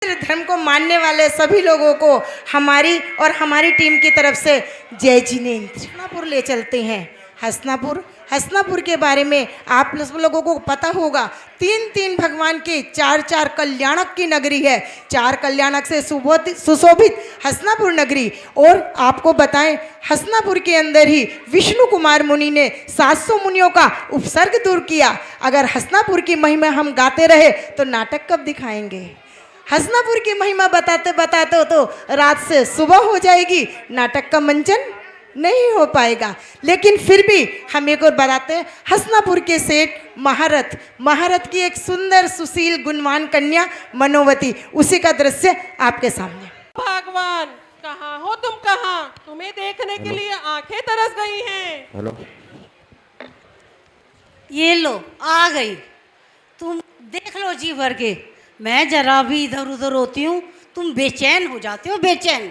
धर्म को मानने वाले सभी लोगों को हमारी और हमारी टीम की तरफ से जय जिनेंद्र। हसनापुर ले चलते हैं। हसनापुर के बारे में आप सब लोगों को पता होगा, तीन तीन भगवान के चार चार कल्याणक की नगरी है। चार कल्याणक से सुशोभित हसनापुर नगरी। और आपको बताएं, हसनापुर के अंदर ही विष्णु कुमार मुनि ने 700 मुनियों का उपसर्ग दूर किया। अगर हसनापुर की महिमा हम गाते रहे तो नाटक कब दिखाएंगे? हसनापुर की महिमा बताते बताते तो रात से सुबह हो जाएगी, नाटक का मंचन नहीं हो पाएगा। लेकिन फिर भी हम एक और बताते हैं, हसनापुर के सेठ महारथ की एक सुंदर सुशील गुणवान कन्या मनोवती, उसी का दृश्य आपके सामने। भगवान, कहाँ हो तुम? कहाँ? तुम्हें देखने के लिए आंखें तरस गई हैं। हेलो, ये लो आ गई। तुम देख लो जी भर के, मैं जरा भी इधर उधर होती हूँ तुम बेचैन हो जाते हो, बेचैन।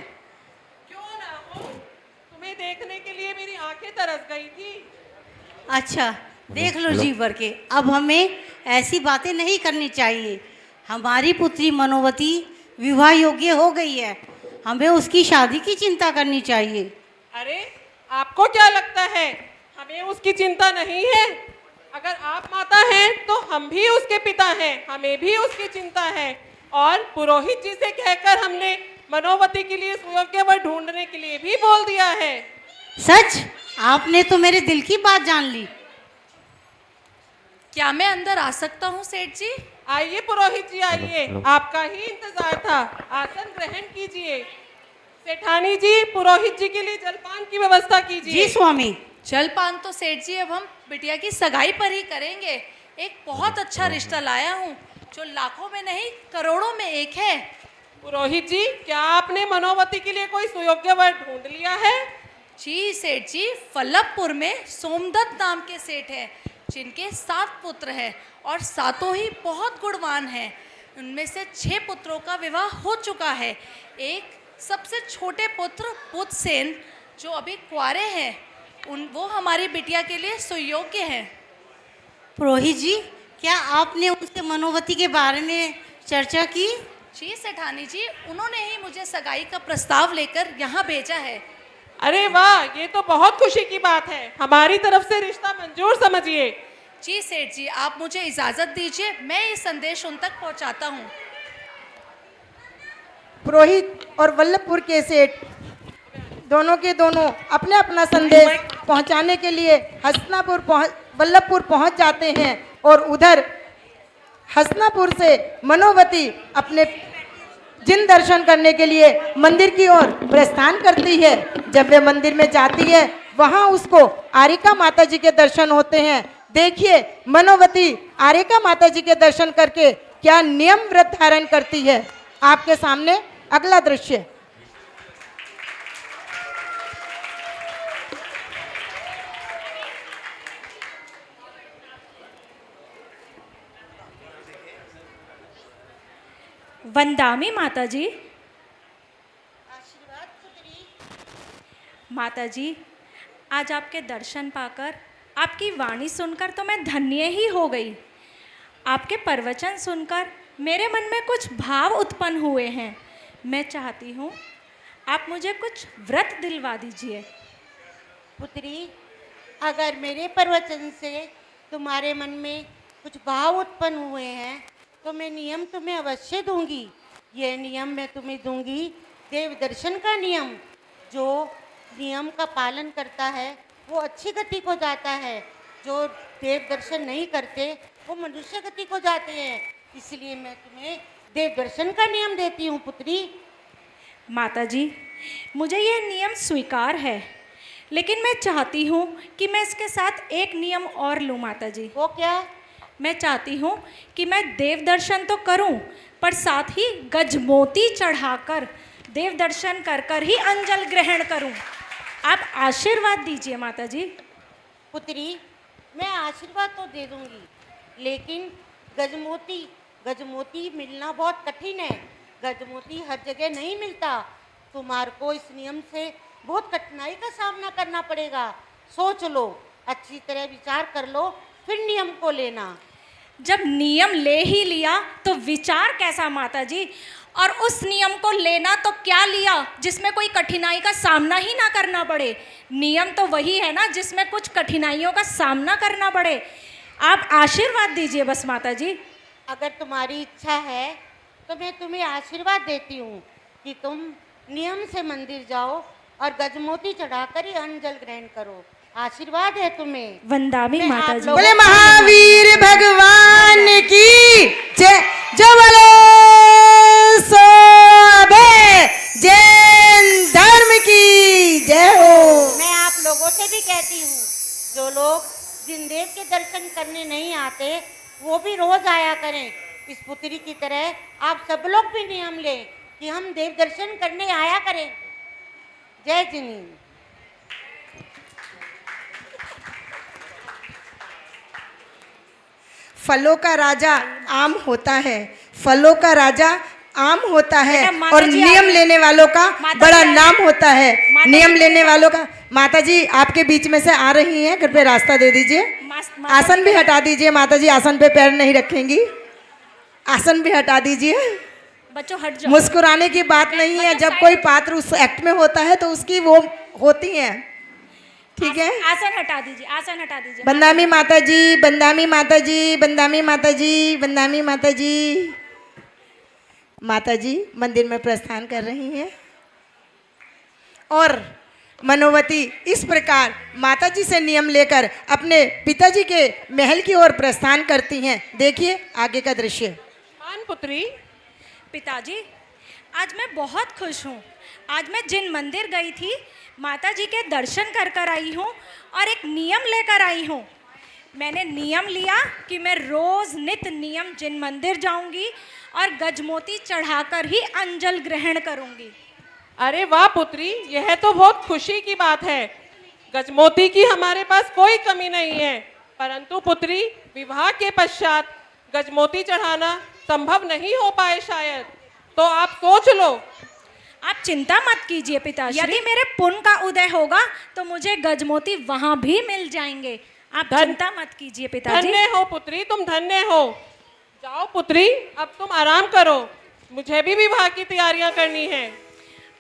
क्यों ना हो, तुम्हें देखने के लिए मेरी आंखें तरस गई थी। अच्छा देख लो जी भर के, अब हमें ऐसी बातें नहीं करनी चाहिए। हमारी पुत्री मनोवती विवाह योग्य हो गई है, हमें उसकी शादी की चिंता करनी चाहिए। अरे आपको क्या लगता है हमें उसकी चिंता नहीं है? अगर आप माता हैं तो हम भी उसके पिता हैं, हमें भी उसकी चिंता है। और पुरोहित जी से कहकर हमने मनोवती के लिए सुयोग्य वर ढूंढने के लिए भी बोल दिया है। सच? आपने तो मेरे दिल की बात जान ली। क्या मैं अंदर आ सकता हूँ सेठ जी? आइए पुरोहित जी, आइए, आपका ही इंतजार था। आसन ग्रहण कीजिए। सेठानी जी, पुरोहित जी के लिए जलपान की व्यवस्था कीजिए। जी स्वामी। जलपान तो सेठ जी अब हम बिटिया की सगाई पर ही करेंगे। एक बहुत अच्छा रिश्ता लाया हूँ जो लाखों में नहीं करोड़ों में एक है। पुरोहित जी, क्या आपने मनोवती के लिए कोई सुयोग्य वर ढूंढ लिया है? जी सेठ जी, फल्लभपुर में सोमदत्त नाम के सेठ हैं जिनके 7 पुत्र हैं और सातों ही बहुत गुणवान हैं। उनमें से 6 पुत्रों का विवाह हो चुका है। एक सबसे छोटे पुत्र पुत्रसेन जो अभी कुंवारे हैं, वो हमारी बिटिया के लिए सुयोग्य हैं। पुरोहित जी, क्या आपने उनसे मनोवती के बारे में चर्चा की? जी सेठानी जी, उन्होंने ही मुझे सगाई का प्रस्ताव लेकर यहाँ भेजा है। अरे वाह, ये तो बहुत खुशी की बात है। हमारी तरफ से रिश्ता मंजूर समझिए। जी सेठ जी, आप मुझे इजाज़त दीजिए, मैं ये संदेश उन तक पहुँचाता हूँ। पुरोहित और वल्लभपुर के सेठ दोनों के दोनों अपने अपना संदेश पहुंचाने के लिए वल्लभपुर पहुंच जाते हैं। और उधर हसनापुर से मनोवती अपने जिन दर्शन करने के लिए मंदिर की ओर प्रस्थान करती है। जब वे मंदिर में जाती है, वहां उसको आरिका माता जी के दर्शन होते हैं। देखिए मनोवती आरिका माता जी के दर्शन करके क्या नियम व्रत धारण करती है। आपके सामने अगला दृश्य। वंदामी माता जी। आशीर्वाद पुत्री। माता जी, आज आपके दर्शन पाकर, आपकी वाणी सुनकर तो मैं धन्य ही हो गई। आपके प्रवचन सुनकर मेरे मन में कुछ भाव उत्पन्न हुए हैं। मैं चाहती हूँ आप मुझे कुछ व्रत दिलवा दीजिए। पुत्री, अगर मेरे प्रवचन से तुम्हारे मन में कुछ भाव उत्पन्न हुए हैं तो मैं नियम तुम्हें अवश्य दूंगी। यह नियम मैं तुम्हें दूंगी देव दर्शन का नियम। जो नियम का पालन करता है वो अच्छी गति को जाता है, जो देव दर्शन नहीं करते वो मनुष्य गति को जाते हैं। इसलिए मैं तुम्हें देव दर्शन का नियम देती हूँ पुत्री। माता जी, मुझे यह नियम स्वीकार है, लेकिन मैं चाहती हूँ कि मैं इसके साथ एक नियम और लूँ। माता जी, वो क्या? मैं चाहती हूँ कि मैं देव दर्शन तो करूँ, पर साथ ही गजमोती चढ़ाकर देव दर्शन कर कर ही अंजल ग्रहण करूँ। आप आशीर्वाद दीजिए माता जी। पुत्री, मैं आशीर्वाद तो दे दूंगी, लेकिन गजमोती मिलना बहुत कठिन है। गजमोती हर जगह नहीं मिलता। तुम्हारे को इस नियम से बहुत कठिनाई का सामना करना पड़ेगा। सोच लो, अच्छी तरह विचार कर लो, फिर नियम को लेना। जब नियम ले ही लिया तो विचार कैसा माता जी? और उस नियम को लेना तो क्या लिया जिसमें कोई कठिनाई का सामना ही ना करना पड़े। नियम तो वही है ना जिसमें कुछ कठिनाइयों का सामना करना पड़े। आप आशीर्वाद दीजिए बस माता जी। अगर तुम्हारी इच्छा है तो मैं तुम्हें आशीर्वाद देती हूँ कि तुम नियम से मंदिर जाओ और गजमोती चढ़ाकर ही अन्न जल ग्रहण करो। आशीर्वाद है तुम्हें। वंदामी मैं माता आप जी। लोगों बोले को महावीर भगवान की जय। जो बोले सो अभय, जैन धर्म की जय हो। मैं आप लोगों से भी कहती हूँ, जो लोग जिनदेव के दर्शन करने नहीं आते वो भी रोज आया करें। इस पुत्री की तरह आप सब लोग भी नियम लें कि हम देव दर्शन करने आया करें। जय जिनी। फलों का राजा आम होता है, फलों का राजा आम होता है बेटा, माता और जी नियम आइए। लेने वालों का माता बड़ा जी आइए। नाम होता है। माता नियम जी लेने वालों का। माता जी आपके बीच में से आ रही हैं, कृपया रास्ता दे दीजिए। माता आसन जी भी हटा दीजिए माता जी, आसन पे पैर नहीं रखेंगी, आसन भी हटा दीजिए। बच्चों हट जाओ। मुस्कुराने की बात नहीं है, बच्चों जब साइड कोई पात्र उस एक्ट में होता है तो उसकी वो होती है, ठीक है। आसन हटा दीजिए, आसन हटा दीजिए। बंदामी माता जी, बंदामी माता जी, बंदामी माता जी, बंदामी माता जी। माता जी मंदिर में प्रस्थान कर रही हैं और मनोवती इस प्रकार माता जी से नियम लेकर अपने पिताजी के महल की ओर प्रस्थान करती हैं। देखिए आगे का दृश्य। मान पुत्री, पिताजी आज मैं बहुत खुश हूँ। आज मैं जिन मंदिर गई थी माता जी के दर्शन कर कर आई हूँ और एक नियम लेकर आई हूँ। मैंने नियम लिया कि मैं रोज़ नित नियम जिन मंदिर जाऊँगी और गजमोती चढ़ाकर ही अंजल ग्रहण करूँगी। अरे वाह पुत्री, यह तो बहुत खुशी की बात है। गजमोती की हमारे पास कोई कमी नहीं है, परंतु पुत्री विवाह के पश्चात गजमोती चढ़ाना संभव नहीं हो पाए शायद, तो आप सोच लो। आप चिंता मत कीजिए पिताश्री, यदि मेरे पुण्य का उदय होगा तो मुझे गजमोती वहाँ भी मिल जाएंगे। आप चिंता मत कीजिए पिताजी। धन्य हो पुत्री, तुम धन्य हो। जाओ पुत्री, अब तुम आराम करो, मुझे भी विवाह की तैयारियां करनी है।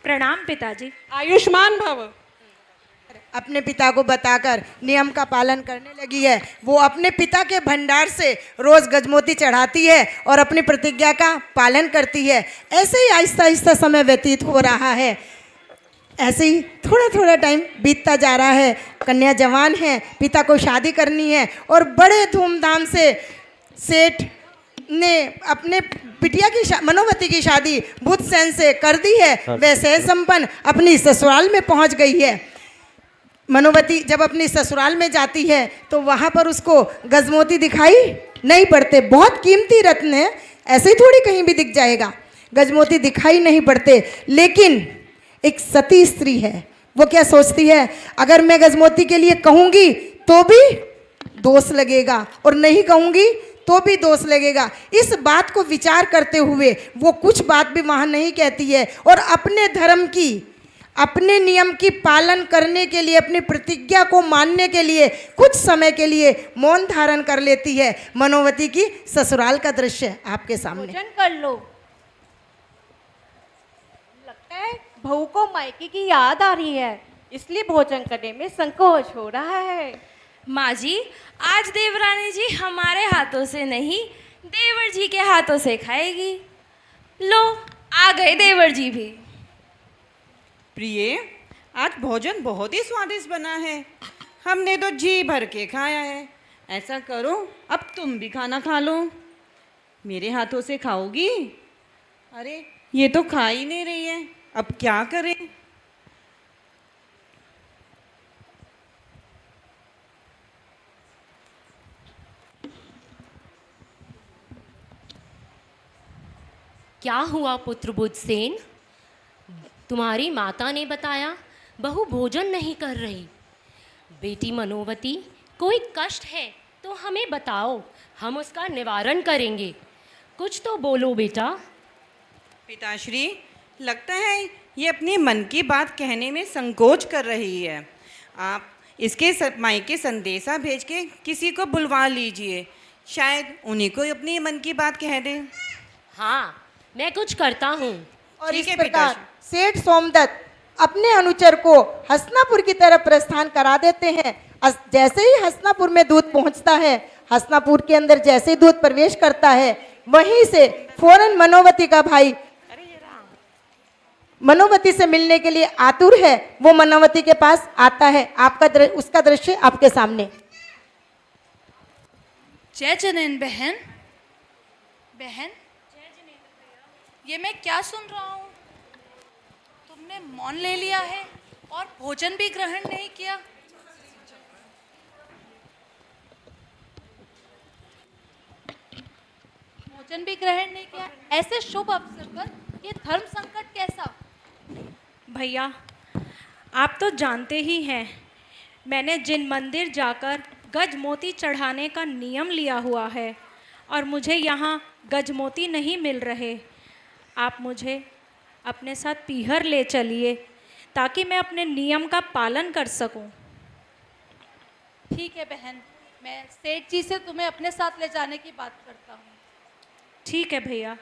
प्रणाम पिताजी। आयुष्मान भव। अपने पिता को बताकर नियम का पालन करने लगी है। वो अपने पिता के भंडार से रोज गजमोती चढ़ाती है और अपनी प्रतिज्ञा का पालन करती है। ऐसे ही आहिस्ता आहिस्ता समय व्यतीत हो रहा है। ऐसे ही थोड़ा थोड़ा टाइम बीतता जा रहा है। कन्या जवान है, पिता को शादी करनी है और बड़े धूमधाम से सेठ ने अपने बिटिया की मनोवती की शादी बुधसेन से कर दी है। वह सहज संपन्न अपनी ससुराल में पहुंच गई है। मनोवती जब अपनी ससुराल में जाती है तो वहाँ पर उसको गजमोती दिखाई नहीं पड़ते। बहुत कीमती रत्न है, ऐसे ही थोड़ी कहीं भी दिख जाएगा। गजमोती दिखाई नहीं पड़ते। लेकिन एक सती स्त्री है, वो क्या सोचती है, अगर मैं गजमोती के लिए कहूँगी तो भी दोष लगेगा और नहीं कहूँगी तो भी दोष लगेगा। इस बात को विचार करते हुए वो कुछ बात भी वहाँ नहीं कहती है और अपने धर्म की, अपने नियम की पालन करने के लिए, अपनी प्रतिज्ञा को मानने के लिए कुछ समय के लिए मौन धारण कर लेती है। मनोवती की ससुराल का दृश्य आपके सामने। भोजन कर लो। लगता है बहू को मायके की याद आ रही है, इसलिए भोजन करने में संकोच हो रहा है। माँ जी, आज देवरानी जी हमारे हाथों से नहीं, देवर जी के हाथों से खाएगी। लो, आ गए देवर जी भी। प्रिय, आज भोजन बहुत ही स्वादिष्ट बना है। हमने तो जी भर के खाया है। ऐसा करो, अब तुम भी खाना खा लो। मेरे हाथों से खाओगी? अरे ये तो खा ही नहीं रही है, अब क्या करें? क्या हुआ पुत्र बुधसेन? तुम्हारी माता ने बताया बहू भोजन नहीं कर रही। बेटी मनोवती, कोई कष्ट है तो हमें बताओ, हम उसका निवारण करेंगे। कुछ तो बोलो बेटा। पिताश्री, लगता है ये अपने मन की बात कहने में संकोच कर रही है। आप इसके मायके संदेशा भेज के किसी को बुलवा लीजिए, शायद उन्हीं को अपनी मन की बात कह दें। हाँ, मैं कुछ करता हूँ। और ठीक इस है, प्रकार पिताजी। सेठ सोमदत्त अपने अनुचर को हसनापुर की तरफ प्रस्थान करा देते हैं। जैसे ही हसनापुर में दूत पहुंचता है, हसनापुर के अंदर जैसे ही दूत प्रवेश करता है, वहीं से फौरन मनोवती का भाई मनोवती से मिलने के लिए आतुर है, वो मनोवती के पास आता है। उसका दृश्य आपके सामने। जय जनेन बहन। बहन, ये मैं क्या सुन रहा हूँ? तुमने मौन ले लिया है और भोजन भी ग्रहण नहीं किया। भोजन भी ग्रहण नहीं किया, ऐसे शुभ अवसर पर ये धर्म संकट कैसा? भैया, आप तो जानते ही हैं, मैंने जिन मंदिर जाकर गजमोती चढ़ाने का नियम लिया हुआ है और मुझे यहाँ गजमोती नहीं मिल रहे। आप मुझे अपने साथ पीहर ले चलिए ताकि मैं अपने नियम का पालन कर सकूं। ठीक है बहन, मैं सेठ जी से तुम्हें अपने साथ ले जाने की बात करता हूँ। ठीक है भैया।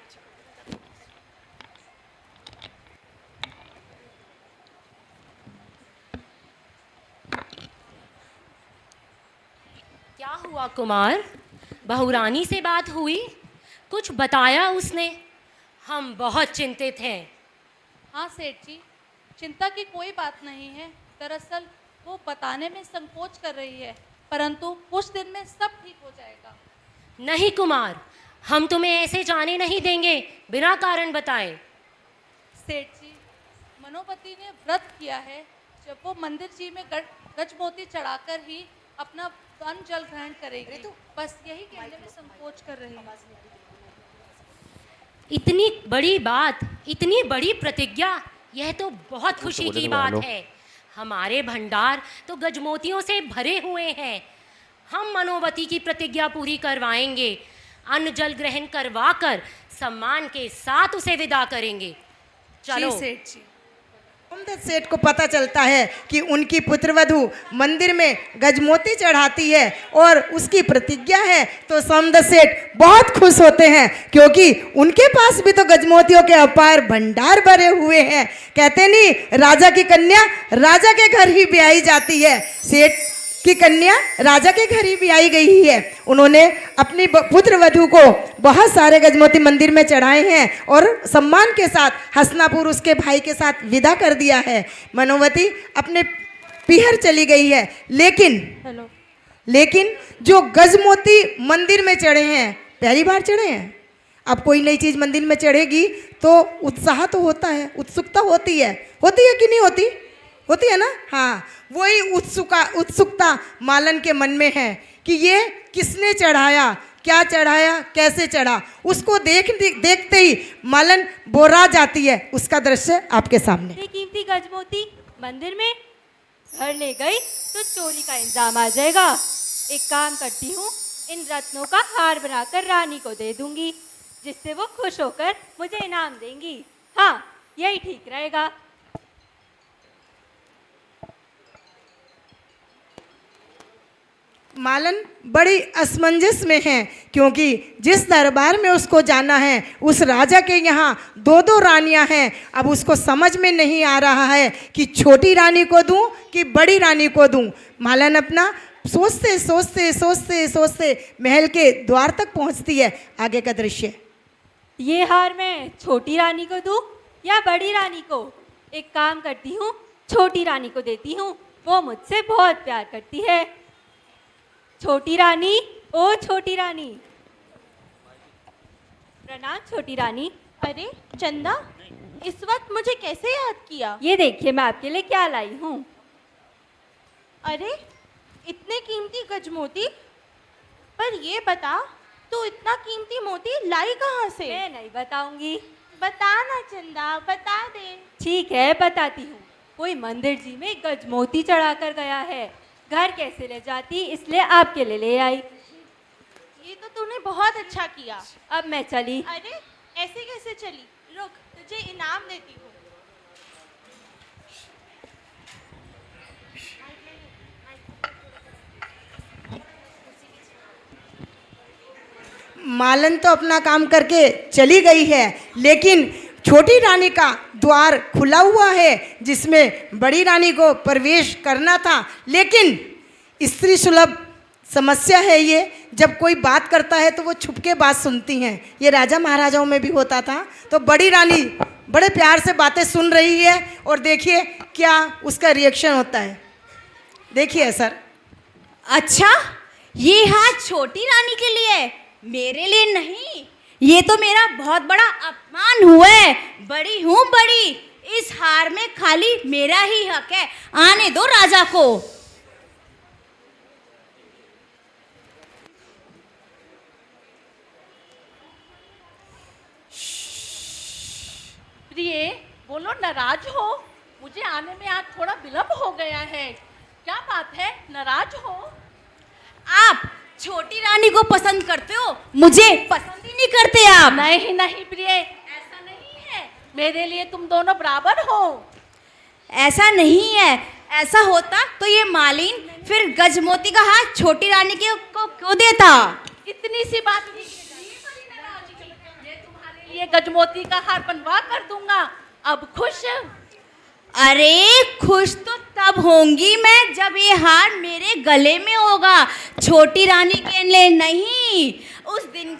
क्या हुआ कुमार? बहुरानी से बात हुई? कुछ बताया उसने? हम बहुत चिंतित हैं। हाँ सेठ जी, चिंता की कोई बात नहीं है। दरअसल वो बताने में संकोच कर रही है, परंतु कुछ दिन में सब ठीक हो जाएगा। नहीं कुमार, हम तुम्हें ऐसे जाने नहीं देंगे बिना कारण बताए। सेठ जी, मनोवती ने व्रत किया है, जब वो मंदिर जी में गजमोती चढ़ाकर ही अपना अन्न जल ग्रहण करेगी। बस यही कहने में संकोच कर रही है। इतनी बड़ी बात, इतनी बड़ी प्रतिज्ञा, यह तो बहुत खुशी की बात है। हमारे भंडार तो गजमोतियों से भरे हुए हैं। हम मनोवती की प्रतिज्ञा पूरी करवाएंगे। अन्न जल ग्रहण करवाकर सम्मान के साथ उसे विदा करेंगे। चलो। जी सेठ जी। सोमदत्त सेठ को पता चलता है कि उनकी पुत्रवधू मंदिर में गजमोती चढ़ाती है और उसकी प्रतिज्ञा है, तो सोमदत्त सेठ बहुत खुश होते हैं, क्योंकि उनके पास भी तो गजमोतियों के अपार भंडार भरे हुए हैं। कहते नहीं, राजा की कन्या राजा के घर ही ब्याही जाती है। सेठ की कन्या राजा के घर ही ब्याही गई है। उन्होंने अपनी पुत्र वधू को बहुत सारे गजमोती मंदिर में चढ़ाए हैं और सम्मान के साथ हसनापुर उसके भाई के साथ विदा कर दिया है। मनोवती अपने पीहर चली गई है, लेकिन जो गजमोती मंदिर में चढ़े हैं, पहली बार चढ़े हैं। अब कोई नई चीज़ मंदिर में चढ़ेगी तो उत्साह तो होता है, उत्सुकता होती है कि नहीं होती? होती है ना? हाँ, वही उत्सुकता मालन के मन में है कि ये किसने चढ़ाया, क्या चढ़ाया, कैसे चढ़ा। उसको देखते ही मालन बोरा जाती है। उसका दृश्य आपके सामने। कीमती गजमोती मंदिर में घर ले गई तो चोरी का इंतजाम आ जाएगा। एक काम करती हूँ, इन रत्नों का हार बनाकर रानी को दे दूंगी, जिससे वो खुश होकर मुझे इनाम देंगी। हाँ, यही ठीक रहेगा। मालन बड़ी असमंजस में है, क्योंकि जिस दरबार में उसको जाना है उस राजा के यहाँ दो दो रानियाँ हैं। अब उसको समझ में नहीं आ रहा है कि छोटी रानी को दूं कि बड़ी रानी को दूं। मालन अपना सोचते महल के द्वार तक पहुँचती है। आगे का दृश्य। ये हार मैं छोटी रानी को दूं या बड़ी रानी को? एक काम करती हूँ, छोटी रानी को देती हूँ, वो मुझसे बहुत प्यार करती है। छोटी रानी, ओ छोटी रानी। प्रणाम छोटी रानी। अरे चंदा, इस वक्त मुझे कैसे याद किया? ये देखिए मैं आपके लिए क्या लाई हूँ। अरे इतने कीमती गजमोती, पर ये बता, तू इतना कीमती मोती लाई कहाँ से? मैं नहीं बताऊंगी। बता ना चंदा, बता दे। ठीक है, बताती हूँ। कोई मंदिर जी में गजमोती चढ़ा कर गया है, घर कैसे ले जाती, इसलिए आपके लिए ले आई। ये तो तूने बहुत अच्छा किया। अब मैं चली। अरे ऐसे कैसे चली? रुक, तुझे इनाम देती हूँ। मालन तो अपना काम करके चली गई है, लेकिन छोटी रानी का द्वार खुला हुआ है जिसमें बड़ी रानी को प्रवेश करना था। लेकिन स्त्री सुलभ समस्या है ये, जब कोई बात करता है तो वो छुप के बात सुनती हैं। ये राजा महाराजाओं में भी होता था। तो बड़ी रानी बड़े प्यार से बातें सुन रही है और देखिए क्या उसका रिएक्शन होता है। देखिए सर। अच्छा, ये हार छोटी रानी के लिए, मेरे लिए नहीं। ये तो मेरा बहुत बड़ा अपमान हुआ है। बड़ी हूँ बड़ी, इस हार में खाली मेरा ही हक है। आने दो राजा को। प्रिय, बोलो, नाराज हो? मुझे आने में आज थोड़ा विलंब हो गया है। क्या बात है, नाराज हो? आप छोटी रानी को पसंद करते हो, मुझे पसंद ही नहीं करते आप। नहीं नहीं प्रिय, ऐसा नहीं है। मेरे लिए तुम दोनों बराबर हो। ऐसा नहीं है। ऐसा होता तो ये मालिन फिर गजमोती का हार छोटी रानी को क्यों देता? इतनी सी बात नहीं, मैं तुम्हारे लिए गजमोती का हार बनवा कर दूंगा। अब खुश? अरे खुश तो तब होंगी मैं जब ये हार मेरे गले में होगा, छोटी रानी के लिए नहीं। उस दिन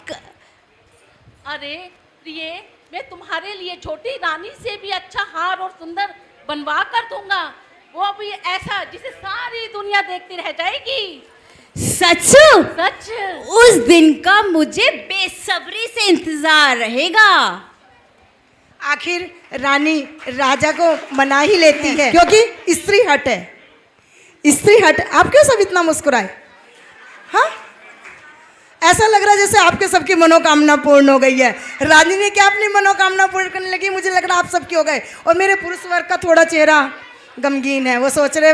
अरे प्रिय, मैं तुम्हारे लिए छोटी रानी से भी अच्छा हार और सुंदर बनवा कर दूंगा। वो भी ऐसा जिसे सारी दुनिया देखती रह जाएगी। सच? सच। उस दिन का मुझे बेसब्री से इंतजार रहेगा। आखिर रानी राजा को मना ही लेती है, क्योंकि स्त्री हट है। स्त्री हट। आप क्यों सब इतना मुस्कुराए? हाँ, ऐसा लग रहा है जैसे आपके सबकी मनोकामना पूर्ण हो गई है। रानी ने क्या अपनी मनोकामना पूर्ण करने लगी? मुझे लग रहा आप सबकी हो गए। और मेरे पुरुष वर्ग का थोड़ा चेहरा गमगीन है। वो सोच रहे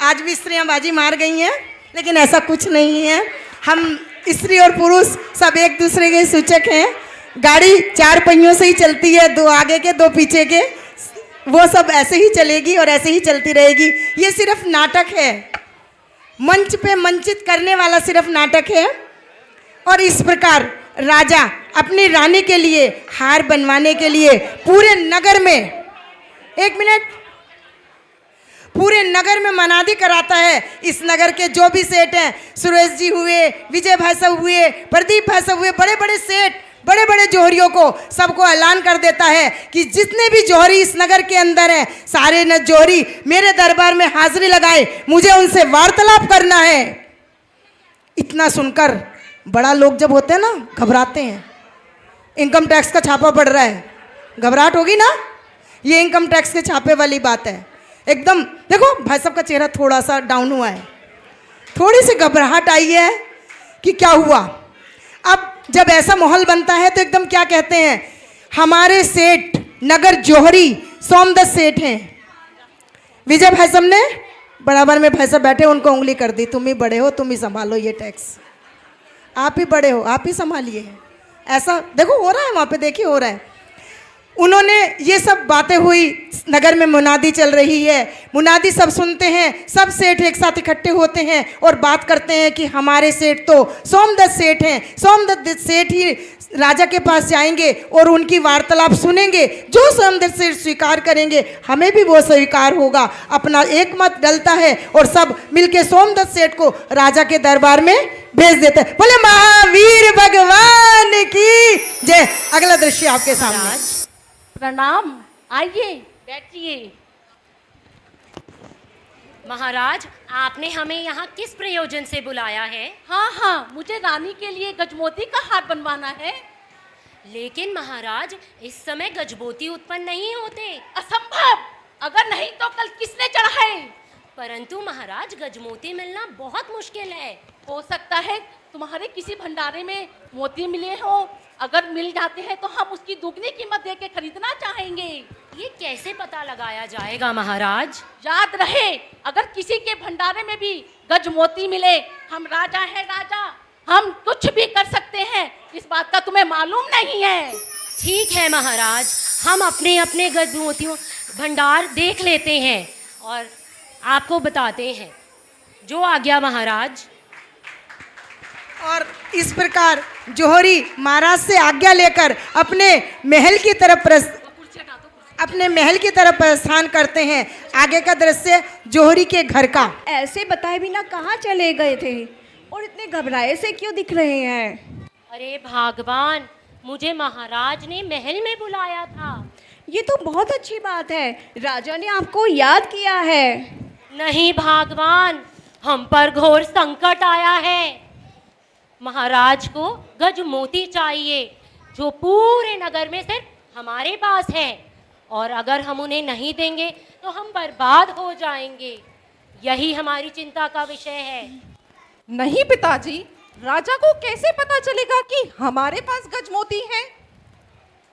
आज भी स्त्रियां बाजी मार गई हैं, लेकिन ऐसा कुछ नहीं है। हम स्त्री और पुरुष सब एक दूसरे के सूचक हैं। गाड़ी 4 पहियों से ही चलती है, 2 आगे के 2 पीछे के। वो सब ऐसे ही चलेगी और ऐसे ही चलती रहेगी। ये सिर्फ नाटक है, मंच पे मंचित करने वाला सिर्फ नाटक है। और इस प्रकार राजा अपनी रानी के लिए हार बनवाने के लिए पूरे नगर में, 1 मिनट, पूरे नगर में मनादी कराता है। इस नगर के जो भी सेठ हैं, सुरेश जी हुए, विजय भाई साहब हुए, प्रदीप भाई साहब हुए, बड़े बड़े सेठ, बड़े बड़े जोहरियों को सबको ऐलान कर देता है कि जितने भी जोहरी इस नगर के अंदर हैं, सारे न जोहरी मेरे दरबार में हाजिरी लगाए, मुझे उनसे वार्तालाप करना है। इतना सुनकर बड़ा लोग जब होते हैं ना, घबराते हैं। इनकम टैक्स का छापा पड़ रहा है, घबराहट होगी ना? ये इनकम टैक्स के छापे वाली बात है एकदम। देखो भाई साहब का चेहरा थोड़ा सा डाउन हुआ है, थोड़ी सी घबराहट आई है कि क्या हुआ। अब जब ऐसा माहौल बनता है तो एकदम क्या कहते हैं, हमारे सेठ नगर जोहरी सोमदत्त सेठ हैं। विजय भाई साहब ने बराबर में भाई साहब बैठे, उनको उंगली कर दी, तुम ही बड़े हो, तुम ही संभालो ये टैक्स, आप ही बड़े हो, आप ही संभालिए। ऐसा देखो हो रहा है वहाँ पे, देखिए हो रहा है। उन्होंने ये सब बातें हुई, नगर में मुनादी चल रही है, मुनादी सब सुनते हैं, सब सेठ एक साथ इकट्ठे होते हैं और बात करते हैं कि हमारे सेठ तो सोमदत्त सेठ हैं, सोमदत्त सेठ ही राजा के पास जाएंगे और उनकी वार्तालाप सुनेंगे। जो सोमदत्त सेठ स्वीकार करेंगे हमें भी वो स्वीकार होगा। अपना एक मत डलता है और सब मिलके सोमदत्त सेठ को राजा के दरबार में भेज देते हैं। बोले महावीर भगवान की जय। अगला दृश्य आपके सामने। प्रणाम, आइए बैठिए। महाराज, आपने हमें यहाँ किस प्रयोजन से बुलाया है? हाँ हाँ, मुझे रानी के लिए गजमोती का हार बनवाना है। लेकिन महाराज, इस समय गजमोती उत्पन्न नहीं होते। असंभव, अगर नहीं तो कल किसने चढ़ाए? परंतु महाराज, गजमोती मिलना बहुत मुश्किल है। हो सकता है तुम्हारे किसी भंडारे में मोती मिले हो। अगर मिल जाते हैं तो हम उसकी दुगनी कीमत देके खरीदना चाहेंगे। ये कैसे पता लगाया जाएगा महाराज? याद रहे, अगर किसी के भंडारे में भी गजमोती मिले, हम राजा है राजा, हम कुछ भी कर सकते हैं। इस बात का तुम्हें मालूम नहीं है? ठीक है महाराज, हम अपने अपने गजमोतियों भंडार देख लेते हैं और आपको बताते हैं। जो आज्ञा महाराज। और इस प्रकार जोहरी महाराज से आज्ञा लेकर अपने महल की तरफ प्रस्थान करते हैं। आगे का दृश्य जोहरी के घर का। ऐसे बताए बिना कहाँ चले गए थे और इतने घबराए से क्यों दिख रहे हैं? अरे भगवान, मुझे महाराज ने महल में बुलाया था। ये तो बहुत अच्छी बात है, राजा ने आपको याद किया है। नहीं भगवान, हम पर घोर संकट आया है। महाराज को गजमोती चाहिए जो पूरे नगर में सिर्फ हमारे पास है, और अगर हम उन्हें नहीं देंगे तो हम बर्बाद हो जाएंगे। यही हमारी चिंता का विषय है। नहीं पिताजी, राजा को कैसे पता चलेगा कि हमारे पास गजमोती है?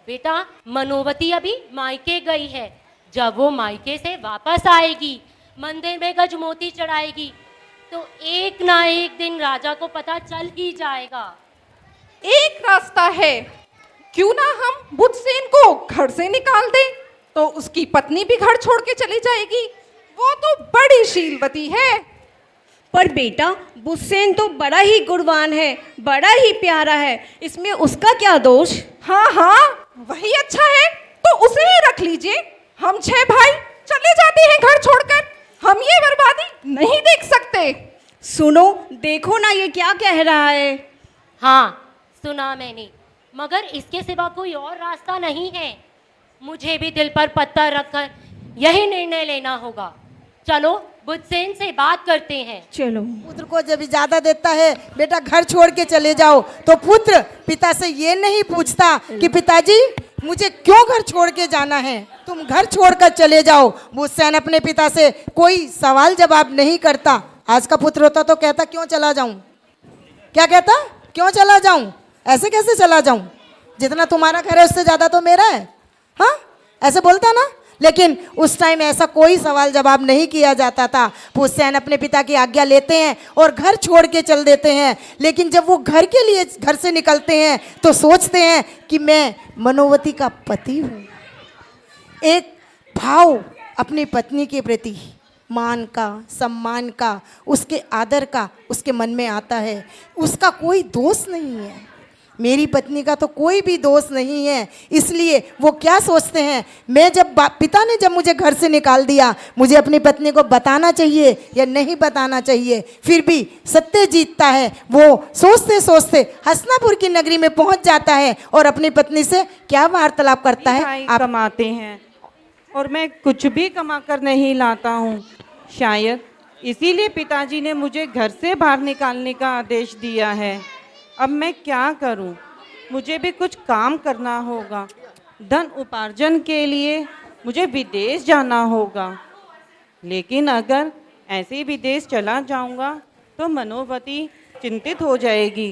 बेटा, मनोवती अभी मायके गई है। जब वो मायके से वापस आएगी, मंदिर में गजमोती चढ़ाएगी, तो एक ना एक दिन राजा को पता चल ही जाएगा। एक रास्ता है, क्यों ना हम बुधसेन को घर से निकाल दें, तो उसकी पत्नी भी घर छोड़ के चली जाएगी। वो तो बड़ी शीलवती है। पर बेटा, बुधसेन तो बड़ा ही गुणवान है, बड़ा ही प्यारा है, इसमें उसका क्या दोष? हाँ हाँ, वही अच्छा है, तो उसे ही रख लीजिए। हम 6 भाई चले जाते हैं घर छोड़कर। हम ये बर्बादी नहीं देख सकते। सुनो, देखो ना ये क्या कह रहा है। हाँ, सुना मैंने, मगर इसके सिवा कोई और रास्ता नहीं है। मुझे भी दिल पर पत्थर रखकर यही निर्णय लेना होगा। चलो बुधसेन से बात करते हैं। चलो। पुत्र को जब इजाजत देता है बेटा घर छोड़ के चले जाओ, तो पुत्र पिता से ये नहीं पूछता कि पिताजी मुझे क्यों घर छोड़ के जाना है, तुम घर छोड़कर चले जाओ। बुधसेन अपने पिता से कोई सवाल जवाब नहीं करता। आज का पुत्र होता तो कहता क्यों चला जाऊं, क्या कहता, क्यों चला जाऊं, ऐसे कैसे चला जाऊं, जितना तुम्हारा घर है उससे ज्यादा तो मेरा है, हाँ, ऐसे बोलता ना। लेकिन उस टाइम ऐसा कोई सवाल जवाब नहीं किया जाता था। बुधसेन अपने पिता की आज्ञा लेते हैं और घर छोड़ के चल देते हैं। लेकिन जब वो घर के लिए घर से निकलते हैं तो सोचते हैं कि मैं मनोवती का पति हूँ। एक भाव अपनी पत्नी के प्रति, मान का, सम्मान का, उसके आदर का उसके मन में आता है। उसका कोई दोष नहीं है, मेरी पत्नी का तो कोई भी दोष नहीं है। इसलिए वो क्या सोचते हैं, मैं जब पिता ने जब मुझे घर से निकाल दिया, मुझे अपनी पत्नी को बताना चाहिए या नहीं बताना चाहिए। फिर भी सत्य जीतता है। वो सोचते सोचते हसनापुर की नगरी में पहुंच जाता है और अपनी पत्नी से क्या वार्तालाप करता है। आप कमाते हैं और मैं कुछ भी कमा कर नहीं लाता हूँ। शायद इसीलिए पिताजी ने मुझे घर से बाहर निकालने का आदेश दिया है। अब मैं क्या करूं? मुझे भी कुछ काम करना होगा। धन उपार्जन के लिए मुझे विदेश जाना होगा। लेकिन अगर ऐसे ही विदेश चला जाऊंगा तो मनोवती चिंतित हो जाएगी।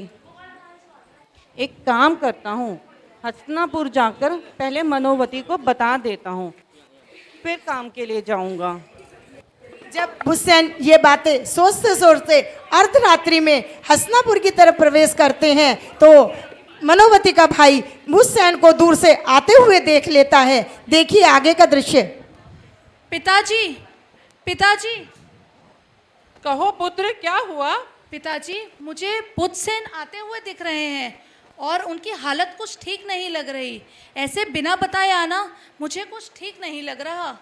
एक काम करता हूँ, हसनापुर जाकर पहले मनोवती को बता देता हूँ, फिर काम के लिए जाऊंगा। जब बुधसेन ये बातें सोचते सोचते अर्धरात्रि में हसनापुर की तरफ प्रवेश करते हैं तो मनोवती का भाई बुधसेन को दूर से आते हुए देख लेता है। देखिए आगे का दृश्य। पिताजी, पिताजी। कहो पुत्र, क्या हुआ? पिताजी, मुझे बुधसेन आते हुए दिख रहे हैं और उनकी हालत कुछ ठीक नहीं लग रही। ऐसे बिना बताए आना मुझे कुछ ठीक नहीं लग रहा।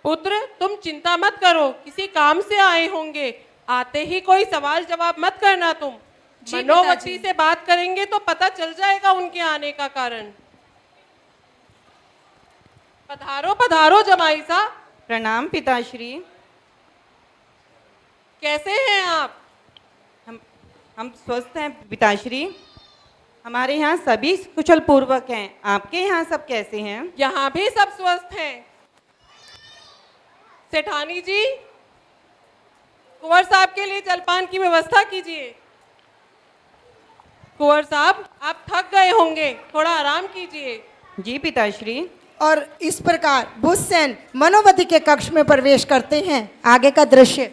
पुत्र, तुम चिंता मत करो, किसी काम से आए होंगे। आते ही कोई सवाल जवाब मत करना तुम। मनोवती से बात करेंगे तो पता चल जाएगा उनके आने का कारण। पधारो पधारो जमाई साहब। प्रणाम पिताश्री। कैसे हैं आप? हम स्वस्थ हैं पिताश्री। हमारे यहाँ सभी कुशल पूर्वक हैं। आपके यहाँ सब कैसे हैं? यहाँ भी सब स्वस्थ हैं। सेठानी जी, कुंवर साहब के लिए जलपान की व्यवस्था कीजिए। कुंवर साहब, आप थक गए होंगे, थोड़ा आराम कीजिए। जी पिताश्री। और इस प्रकार बुधसेन मनोवती के कक्ष में प्रवेश करते हैं। आगे का दृश्य।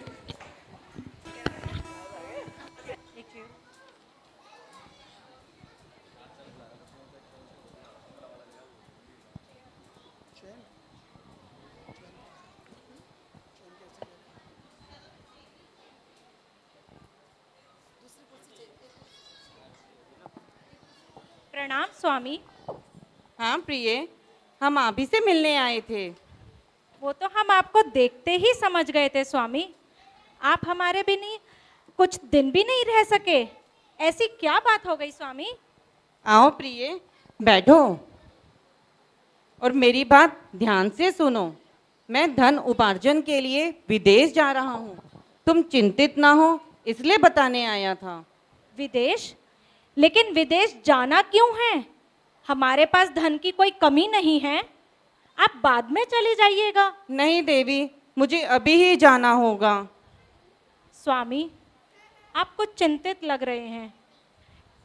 प्रणाम स्वामी। हाँ प्रिय, हम आप ही से मिलने आए थे। वो तो हम आपको देखते ही समझ गए थे स्वामी। आप हमारे बिना कुछ दिन भी नहीं रह सके, ऐसी क्या बात हो गई स्वामी? आओ प्रिय, बैठो और मेरी बात ध्यान से सुनो। मैं धन उपार्जन के लिए विदेश जा रहा हूँ। तुम चिंतित ना हो, इसलिए बताने आया था। विदेश? लेकिन विदेश जाना क्यों है? हमारे पास धन की कोई कमी नहीं है, आप बाद में चले जाइएगा। नहीं देवी, मुझे अभी ही जाना होगा। स्वामी, आप कुछ चिंतित लग रहे हैं।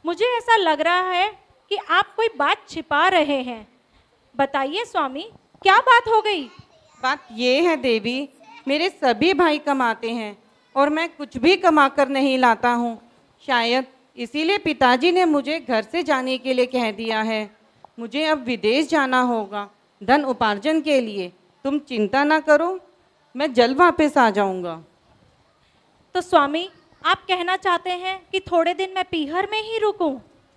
मुझे ऐसा लग रहा है कि आप कोई बात छिपा रहे हैं। बताइए स्वामी, क्या बात हो गई? बात ये है देवी, मेरे सभी भाई कमाते हैं और मैं कुछ भी कमा कर नहीं लाता हूँ। शायद इसीलिए पिताजी ने मुझे घर से जाने के लिए कह दिया है। मुझे अब विदेश जाना होगा धन उपार्जन के लिए। तुम चिंता ना करो, मैं जल्द वापस आ जाऊंगा। तो स्वामी, आप कहना चाहते हैं कि थोड़े दिन मैं पीहर में ही रुकूं?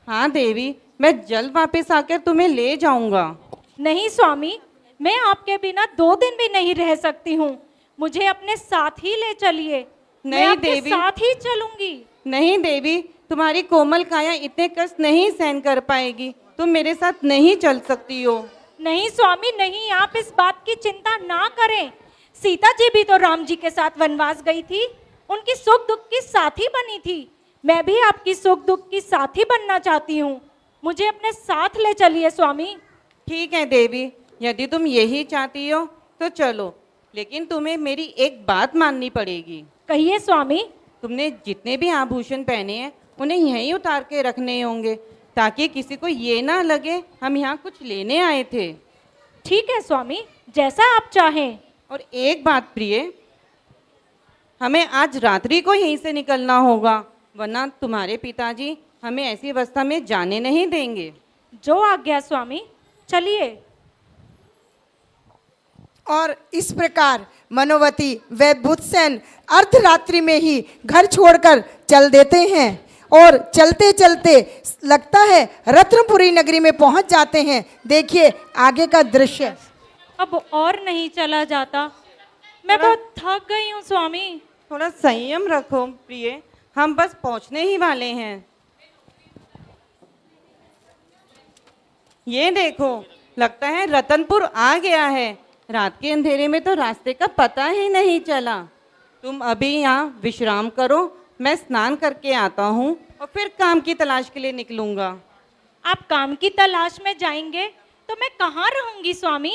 हाँ देवी, मैं जल्द वापस आकर तुम्हें ले जाऊंगा। नहीं स्वामी, मैं आपके बिना 2 दिन भी नहीं रह सकती हूँ। मुझे अपने साथ ही ले चलिए। मैं नहीं आपके देवी, साथ ही चलूंगी। नहीं देवी, तुम्हारी कोमल काया इतने कष्ट नहीं सहन कर पाएगी। तुम मेरे साथ नहीं चल सकती हो। नहीं स्वामी नहीं, आप इस बात की चिंता ना करें। सीता जी भी तो राम जी के साथ वनवास गई थी, उनकी सुख दुख की साथी बनी थी। मैं भी आपकी सुख दुख की साथी बनना चाहती हूँ। मुझे अपने साथ ले चलिए स्वामी। ठीक है देवी, यदि तुम यही चाहती हो तो चलो, लेकिन तुम्हें मेरी एक बात माननी पड़ेगी। कहिए स्वामी। तुमने जितने भी आभूषण पहने हैं उन्हें यहीं उतार के रखने होंगे, ताकि किसी को ये ना लगे हम यहाँ कुछ लेने आए थे। ठीक है स्वामी, जैसा आप चाहें। और एक बात प्रिय, हमें आज रात्रि को यहीं से निकलना होगा, वरना तुम्हारे पिताजी हमें ऐसी अवस्था में जाने नहीं देंगे। जो आज्ञा स्वामी, चलिए। और इस प्रकार मनोवती व बुधसेन अर्धरात्रि में ही घर छोड़कर चल देते हैं और चलते चलते लगता है रत्नपुरी नगरी में पहुंच जाते हैं। देखिए आगे का दृश्य। अब और नहीं चला जाता, मैं बहुत थक गई हूँ स्वामी। थोड़ा संयम रखो प्रिय, हम बस पहुंचने ही वाले हैं। ये देखो, लगता है रतनपुर आ गया है। रात के अंधेरे में तो रास्ते का पता ही नहीं चला। तुम अभी यहाँ विश्राम करो, मैं स्नान करके आता हूँ और फिर काम की तलाश के लिए निकलूंगा। आप काम की तलाश में जाएंगे तो मैं कहाँ रहूंगी स्वामी?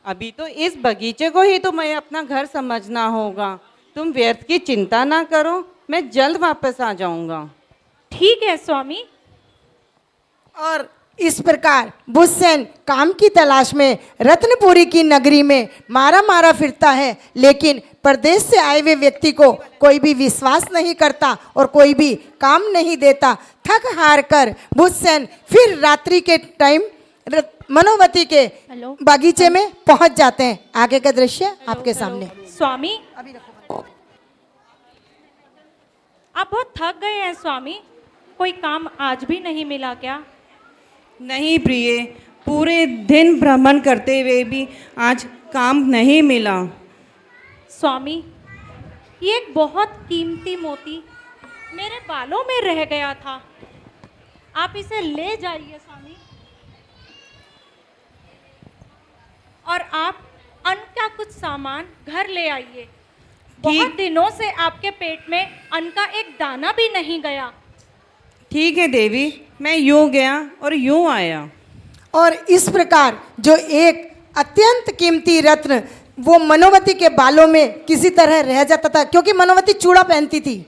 अभी तो इस बगीचे को ही तुम्हें अपना घर समझना होगा। तुम व्यर्थ की चिंता ना करो, मैं जल्द वापस आ जाऊंगा। ठीक है स्वामी। और इस प्रकार बुधसेन काम की तलाश में रत्नपुरी की नगरी में मारा मारा फिरता है, लेकिन प्रदेश से आए हुए व्यक्ति को कोई भी विश्वास नहीं करता और कोई भी काम नहीं देता। थक हार कर बुधसेन फिर रात्रि के टाइम मनोवती के बागीचे में पहुंच जाते हैं। आगे का दृश्य आपके सामने। स्वामी, आप बहुत थक गए हैं स्वामी, कोई काम आज भी नहीं मिला क्या? नहीं प्रिय, पूरे दिन भ्रमण करते हुए भी आज काम नहीं मिला। स्वामी, ये एक बहुत कीमती मोती मेरे बालों में रह गया था, आप इसे ले जाइए स्वामी। और आप अन्न का कुछ सामान घर ले आइए। बहुत दिनों से आपके पेट में अन्न का एक दाना भी नहीं गया। ठीक है देवी, मैं यूं गया और यूं आया। और इस प्रकार जो एक अत्यंत कीमती रत्न वो मनोवती के बालों में किसी तरह रह जाता था, क्योंकि मनोवती चूड़ा पहनती थी,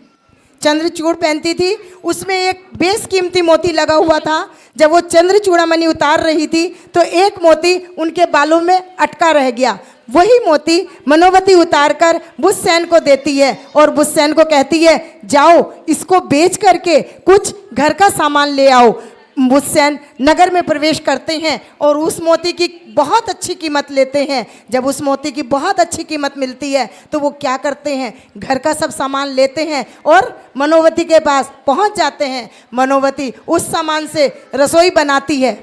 चंद्रचूड़ पहनती थी, उसमें एक बेस कीमती मोती लगा हुआ था। जब वो चंद्र चूड़ामणि उतार रही थी तो एक मोती उनके बालों में अटका रह गया। वही मोती मनोवती उतारकर बुधसेन को देती है और बुधसेन को कहती है, जाओ इसको बेच करके कुछ घर का सामान ले आओ। मुस्सैन नगर में प्रवेश करते हैं और उस मोती की बहुत अच्छी कीमत लेते हैं। जब उस मोती की बहुत अच्छी कीमत मिलती है तो वो क्या करते हैं, घर का सब सामान लेते हैं और मनोवती के पास पहुंच जाते हैं। मनोवती उस सामान से रसोई बनाती है।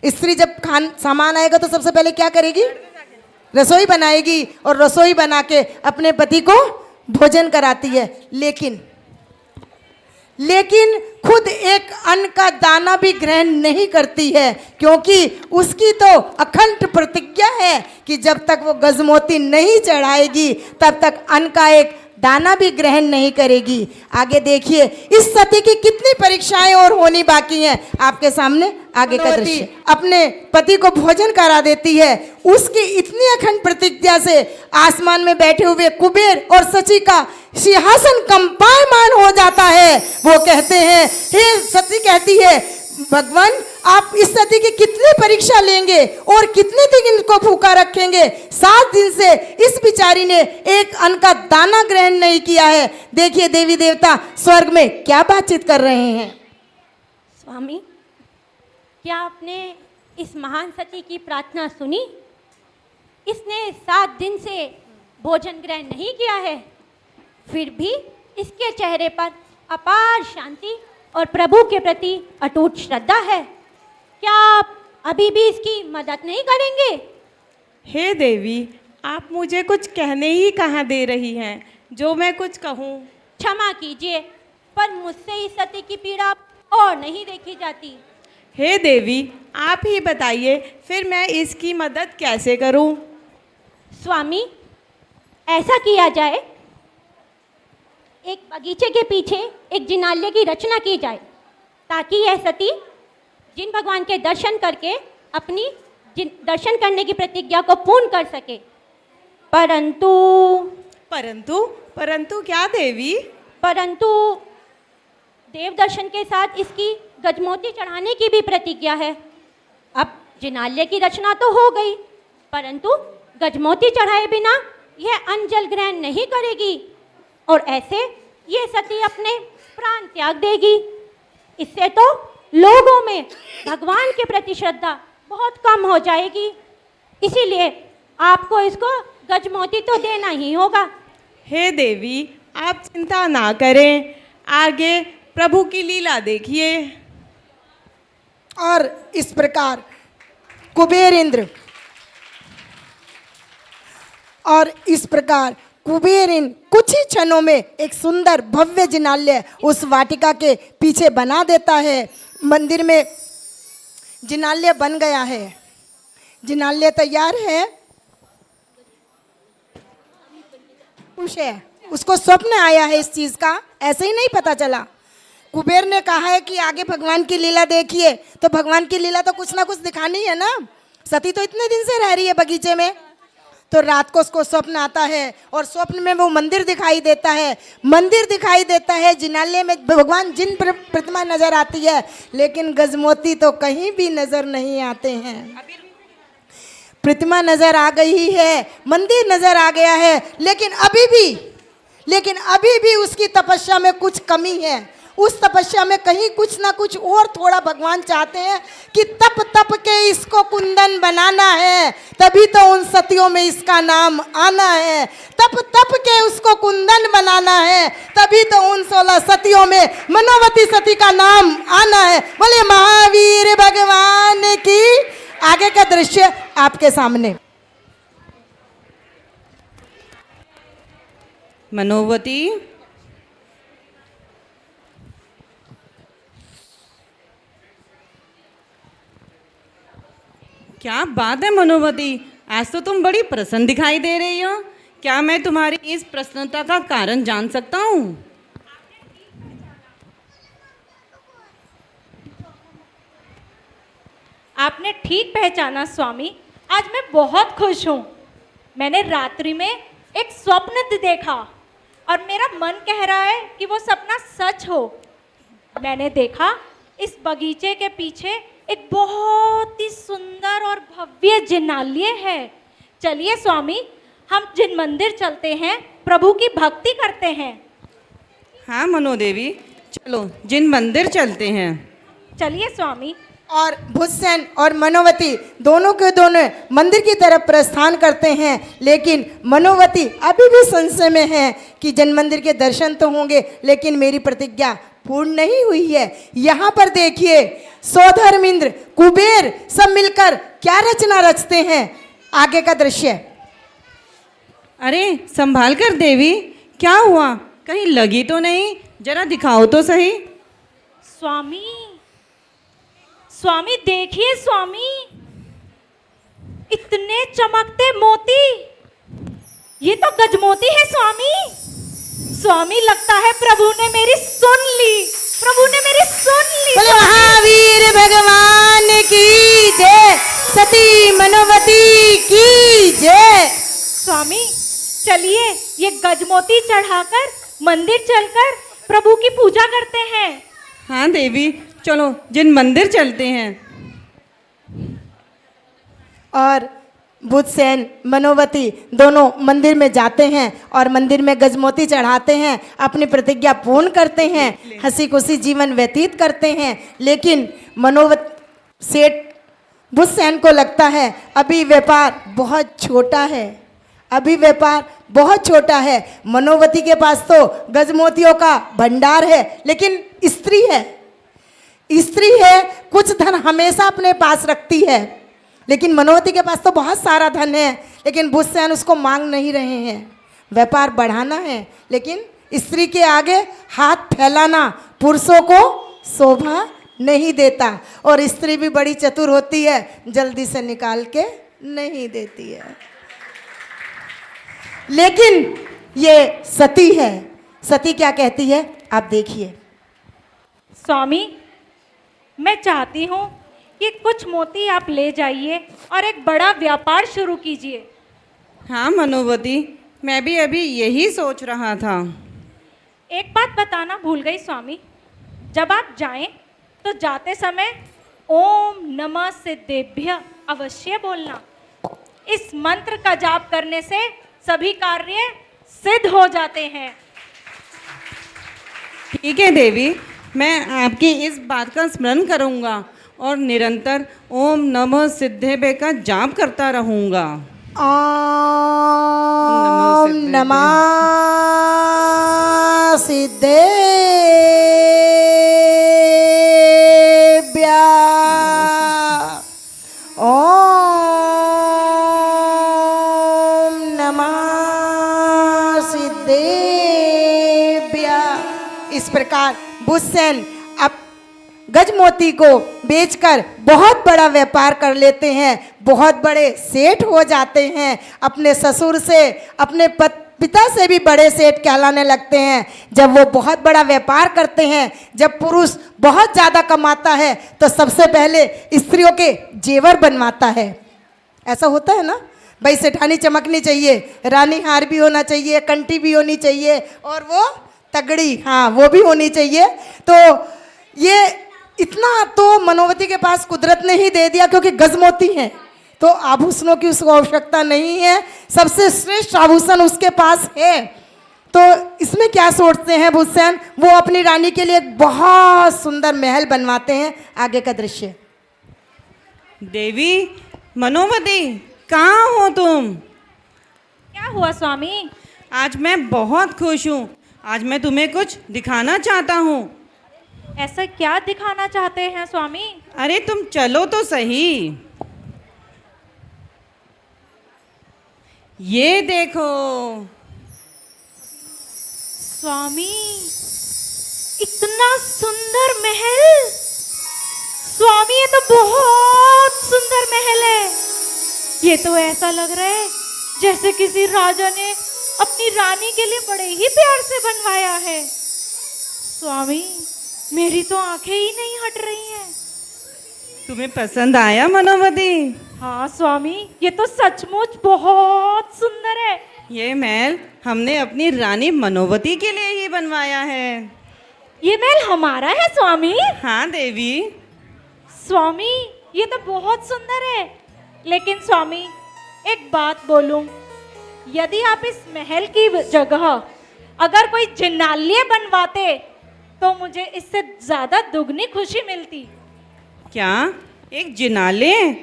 स्त्री जब सामान आएगा तो सबसे पहले क्या करेगी, रसोई बनाएगी और रसोई बना के अपने पति को भोजन कराती है। लेकिन खुद एक अन्न का दाना भी ग्रहण नहीं करती है, क्योंकि उसकी तो अखंड प्रतिज्ञा है कि जब तक वो गजमोती नहीं चढ़ाएगी तब तक अन्न का एक दाना भी ग्रहण नहीं करेगी। आगे देखिए इस सती की कितनी परीक्षाएं और होनी बाकी हैं। आपके सामने आगे का दृश्य। अपने पति को भोजन करा देती है। उसकी इतनी अखंड प्रतिज्ञा से आसमान में बैठे हुए कुबेर और सची का सिंहासन कंपायमान हो जाता है। वो कहते हैं, हे सती कहती है, भगवान आप इस सती की कितनी परीक्षा लेंगे और कितने दिन इनको भूखा रखेंगे। 7 दिन से इस बिचारी ने एक अन्न का दाना ग्रहण नहीं किया है। देखिए देवी देवता स्वर्ग में क्या बातचीत कर रहे हैं। स्वामी, क्या आपने इस महान सती की प्रार्थना सुनी? इसने 7 दिन से भोजन ग्रहण नहीं किया है, फिर भी इसके चेहरे पर अपार शांति और प्रभु के प्रति अटूट श्रद्धा है। क्या आप अभी भी इसकी मदद नहीं करेंगे? हे देवी, आप मुझे कुछ कहने ही कहाँ दे रही हैं, जो मैं कुछ कहूँ। क्षमा कीजिए, पर मुझसे इस सती की पीड़ा और नहीं देखी जाती। हे देवी, आप ही बताइए, फिर मैं इसकी मदद कैसे करूँ? स्वामी, ऐसा किया जाए, एक बगीचे के पीछे एक जिनालय की रचना की जाए, ताकि यह सती जिन भगवान के दर्शन करके अपनी दर्शन करने की प्रतिज्ञा को पूर्ण कर सके। परंतु क्या देवी? परंतु देव दर्शन के साथ इसकी गजमोती चढ़ाने की भी प्रतिज्ञा है। अब जिनालय की रचना तो हो गई, परंतु गजमोती चढ़ाए बिना यह अन्न जल ग्रहण नहीं करेगी और ऐसे ये सती अपने प्राण त्याग देगी। इससे तो लोगों में भगवान के प्रति श्रद्धा बहुत कम हो जाएगी। इसीलिए आपको इसको गजमोती तो देना ही होगा। हे देवी, आप चिंता ना करें, आगे प्रभु की लीला देखिए। और इस प्रकार कुबेर इंद्र कुछ ही क्षणों में एक सुंदर भव्य जिनालय उस वाटिका के पीछे बना देता है। मंदिर में जिनालय बन गया है, जिनालय तैयार है। उसको स्वप्न आया है इस चीज का, ऐसे ही नहीं पता चला। कुबेर ने कहा है कि आगे भगवान की लीला देखिए, तो भगवान की लीला तो कुछ ना कुछ दिखानी है ना। सती तो इतने दिन से रह रही है बगीचे में, तो रात को उसको स्वप्न आता है और स्वप्न में वो मंदिर दिखाई देता है। जिनालय में भगवान जिन प्रतिमा नजर आती है, लेकिन गजमोती तो कहीं भी नजर नहीं आते हैं। प्रतिमा नजर आ गई है, मंदिर नजर आ गया है, लेकिन अभी भी उसकी तपस्या में कुछ कमी है। उस तपस्या में कहीं कुछ ना कुछ और थोड़ा भगवान चाहते हैं कि तप के इसको कुंदन बनाना है, तभी तो उन सतियों में इसका नाम आना है। तप के उसको कुंदन बनाना है, तभी तो उन 16 सतियों में मनोवती सती का नाम आना है। बोले महावीर भगवान की। आगे का दृश्य आपके सामने। मनोवती, क्या बात है मनोवती, आज तो तुम बड़ी प्रसन्न दिखाई दे रही हो। क्या मैं तुम्हारी इस प्रसन्नता का कारण जान सकता हूँ? आपने ठीक पहचाना स्वामी, आज मैं बहुत खुश हूँ। मैंने रात्रि में एक स्वप्न देखा और मेरा मन कह रहा है कि वो सपना सच हो। मैंने देखा इस बगीचे के पीछे एक बहुत ही सुंदर और भव्य जिनालय है। चलिए स्वामी, हम जिन मंदिर चलते हैं, प्रभु की भक्ति करते हैं। हाँ मनोदेवी, चलो जिन मंदिर चलते हैं। चलिए स्वामी। और भुजसेन और मनोवती दोनों के दोनों मंदिर की तरफ प्रस्थान करते हैं, लेकिन मनोवती अभी भी संशय में है कि जन मंदिर के दर्शन तो होंगे, लेकिन मेरी प्रतिज्ञा पूर्ण नहीं हुई है। यहाँ पर देखिए, सौधर्मिंद्र, कुबेर सब मिलकर क्या रचना रचते हैं। आगे का दृश्य। अरे संभाल कर देवी, क्या हुआ? कहीं लगी तो नहीं? जरा दिखाओ तो सही। स्वामी, स्वामी देखिए स्वामी, इतने चमकते मोती, ये तो गजमोती है स्वामी। स्वामी लगता है प्रभु ने मेरी सुन ली, प्रभु ने मेरी सुन ली। बोले महावीर भगवान की जय, सती मनोवती की जय। स्वामी चलिए, ये गजमोती चढ़ाकर मंदिर चलकर प्रभु की पूजा करते हैं। हाँ देवी, चलो जिन मंदिर चलते हैं। और बुधसेन मनोवती दोनों मंदिर में जाते हैं और मंदिर में गजमोती चढ़ाते हैं, अपनी प्रतिज्ञा पूर्ण करते हैं, हंसी खुशी जीवन व्यतीत करते हैं। लेकिन मनोवत सेठ बुधसेन को लगता है अभी व्यापार बहुत छोटा है, अभी व्यापार बहुत छोटा है। मनोवती के पास तो गजमोतियों का भंडार है, लेकिन स्त्री है, स्त्री है, कुछ धन हमेशा अपने पास रखती है। लेकिन मनोवती के पास तो बहुत सारा धन है, लेकिन बुधसेन उसको मांग नहीं रहे हैं। व्यापार बढ़ाना है, लेकिन स्त्री के आगे हाथ फैलाना पुरुषों को शोभा नहीं देता। और स्त्री भी बड़ी चतुर होती है, जल्दी से निकाल के नहीं देती है। लेकिन ये सती है, सती क्या कहती है आप देखिए। स्वामी मैं चाहती हूँ कि कुछ मोती आप ले जाइए और एक बड़ा व्यापार शुरू कीजिए। हाँ मनोवती, मैं भी अभी यही सोच रहा था। एक बात बताना भूल गई स्वामी, जब आप जाएं तो जाते समय ओम नमः सिद्धेभ्य अवश्य बोलना। इस मंत्र का जाप करने से सभी कार्य सिद्ध हो जाते हैं। ठीक है देवी, मैं आपकी इस बात का स्मरण करूंगा और निरंतर ओम नमः सिद्धेभ्य का जाप करता रहूंगा। ओम नमः सिद्धेभ्य। ओम नमः सिद्धेभ्य। इस प्रकार बुधसेन अब गजमोती को बेचकर बहुत बड़ा व्यापार कर लेते हैं, बहुत बड़े सेठ हो जाते हैं, अपने ससुर से, अपने पिता से भी बड़े सेठ कहलाने लगते हैं। जब वो बहुत बड़ा व्यापार करते हैं, जब पुरुष बहुत ज़्यादा कमाता है तो सबसे पहले स्त्रियों के जेवर बनवाता है। ऐसा होता है ना भाई, सेठानी चमकनी चाहिए, रानी हार भी होना चाहिए, कंठी भी होनी चाहिए, और वो तगड़ी, हाँ वो भी होनी चाहिए। तो ये इतना तो मनोवती के पास कुदरत ने ही दे दिया, क्योंकि गजमोती है तो आभूषणों की उसको आवश्यकता नहीं है, सबसे श्रेष्ठ आभूषण उसके पास है। तो इसमें क्या सोचते हैं बुधसेन, वो अपनी रानी के लिए एक बहुत सुंदर महल बनवाते हैं। आगे का दृश्य। देवी मनोवती, कहाँ हो तुम? क्या हुआ स्वामी? आज मैं बहुत खुश हूँ, आज मैं तुम्हें कुछ दिखाना चाहता हूँ। ऐसा क्या दिखाना चाहते हैं स्वामी? अरे तुम चलो तो सही। ये देखो स्वामी, इतना सुंदर महल। स्वामी ये तो बहुत सुंदर महल है। ये तो ऐसा लग रहा है जैसे किसी राजा ने अपनी रानी के लिए बड़े ही प्यार से बनवाया है। स्वामी मेरी तो आंखें ही नहीं हट रही हैं। तुम्हें पसंद आया मनोवती? हाँ स्वामी, ये तो सचमुच बहुत सुंदर है। ये महल हमने अपनी रानी मनोवती के लिए ही बनवाया है। ये महल हमारा है स्वामी? हाँ देवी। स्वामी ये तो बहुत सुंदर है, लेकिन स्वामी एक बात बोलूं, यदि आप इस महल की जगह अगर कोई जिनालय बनवाते तो मुझे इससे ज़्यादा दुगनी खुशी मिलती। क्या एक जिनालय?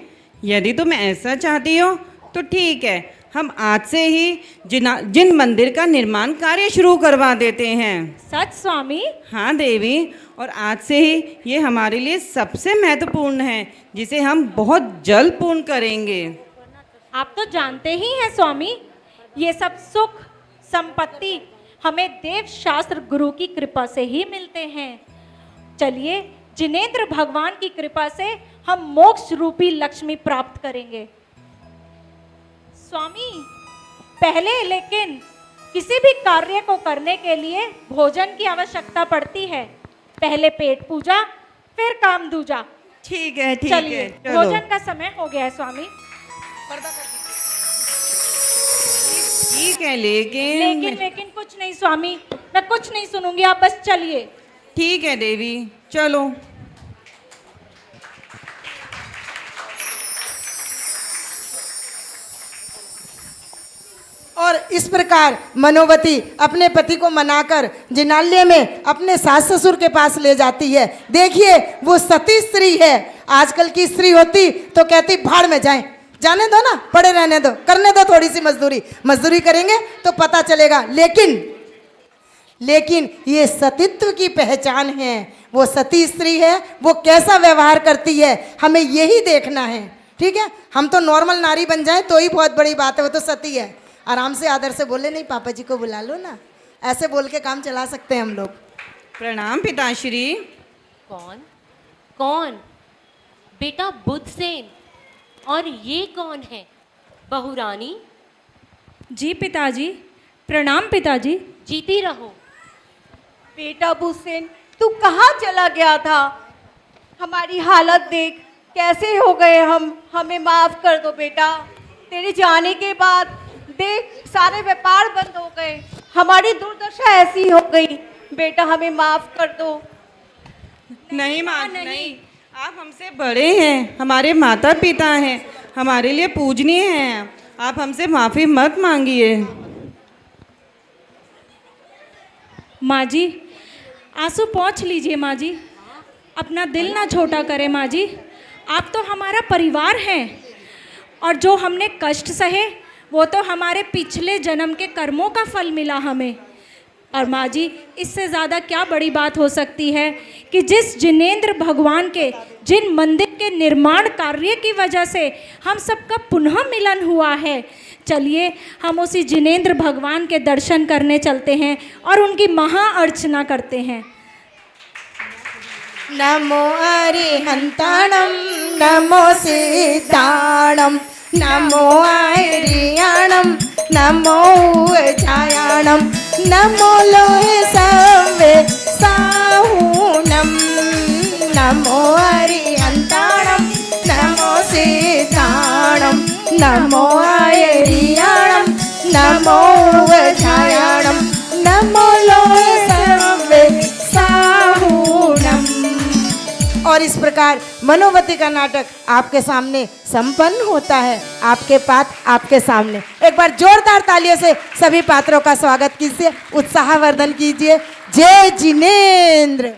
यदि तुम ऐसा चाहती हो तो ठीक है, हम आज से ही जिन मंदिर का निर्माण कार्य शुरू करवा देते हैं। सच स्वामी? हाँ देवी, और आज से ही ये हमारे लिए सबसे महत्वपूर्ण है, जिसे हम बहुत जल्द पूर्ण करेंगे। आप तो जानते ही हैं स्वामी, ये सब सुख संपत्ति हमें देव शास्त्र गुरु की कृपा से ही मिलते हैं। चलिए, जिनेंद्र भगवान की कृपा से हम मोक्ष रूपी लक्ष्मी प्राप्त करेंगे। स्वामी, पहले लेकिन किसी भी कार्य को करने के लिए भोजन की आवश्यकता पड़ती है। पहले पेट पूजा, फिर काम दूजा। ठीक है, ठीक चलिए, है, चलो। भोजन का समय हो गया है स्वामी। ठीक है, लेकिन कुछ नहीं स्वामी, मैं कुछ नहीं सुनूंगी, आप बस चलिए। ठीक है देवी, चलो। और इस प्रकार मनोवती अपने पति को मनाकर जिनालय में अपने सास ससुर के पास ले जाती है। देखिए, वो सती स्त्री है। आजकल की स्त्री होती तो कहती भाड़ में जाएं, जाने दो ना, पड़े रहने दो, करने दो थोड़ी सी मजदूरी करेंगे तो पता चलेगा। लेकिन ये सतीत्व की पहचान है। वो सती स्त्री है, वो कैसा व्यवहार करती है, हमें यही देखना है। ठीक है, हम तो नॉर्मल नारी बन जाएं तो ही बहुत बड़ी बात है। वो तो सती है। आराम से आदर से बोले, नहीं पापा जी को बुला लो ना, ऐसे बोल के काम चला सकते हैं हम लोग। प्रणाम पिताश्री। कौन? बेटा बुद्धसेन। और ये कौन है? बहू रानी। जी पिताजी। प्रणाम पिताजी। जीती रहो। बेटा बुद्धसेन, तू कहाँ चला गया था? हमारी हालत देख, कैसे हो गए हम, हमें माफ कर दो बेटा। तेरे जाने के बाद देख, सारे व्यापार बंद हो गए, हमारी दुर्दशा ऐसी हो गई। बेटा हमें माफ कर दो। नहीं माँ, नहीं, आप हमसे बड़े हैं, हमारे माता पिता हैं, हमारे लिए पूजनीय हैं। आप हमसे माफ़ी मत मांगिए। माँ जी, आंसू पोंछ लीजिए माँ जी, अपना दिल ना छोटा करें माँ जी। आप तो हमारा परिवार हैं, और जो हमने कष्ट सहे वो तो हमारे पिछले जन्म के कर्मों का फल मिला हमें। और माँ जी, इससे ज़्यादा क्या बड़ी बात हो सकती है कि जिस जिनेंद्र भगवान के, जिन मंदिर के निर्माण कार्य की वजह से हम सबका पुनः मिलन हुआ है। चलिए, हम उसी जिनेंद्र भगवान के दर्शन करने चलते हैं और उनकी महा अर्चना करते हैं। नमो अरिहंताणम, नमो सीताणम, नमो आर्याणम, नमो उज्जायाणम, नमो लोहे सवे साहूणम, नमो अरिहंताणम, नमो सीताणम, नमो आर्याणम, नमो उज्जायाणम, नमो लोहे सवे साहूणम। और इस प्रकार मनोवती का नाटक आपके सामने संपन्न होता है। आपके पात्र आपके सामने। एक बार जोरदार तालियों से सभी पात्रों का स्वागत कीजिए, उत्साहवर्धन कीजिए। जय जिनेंद्र।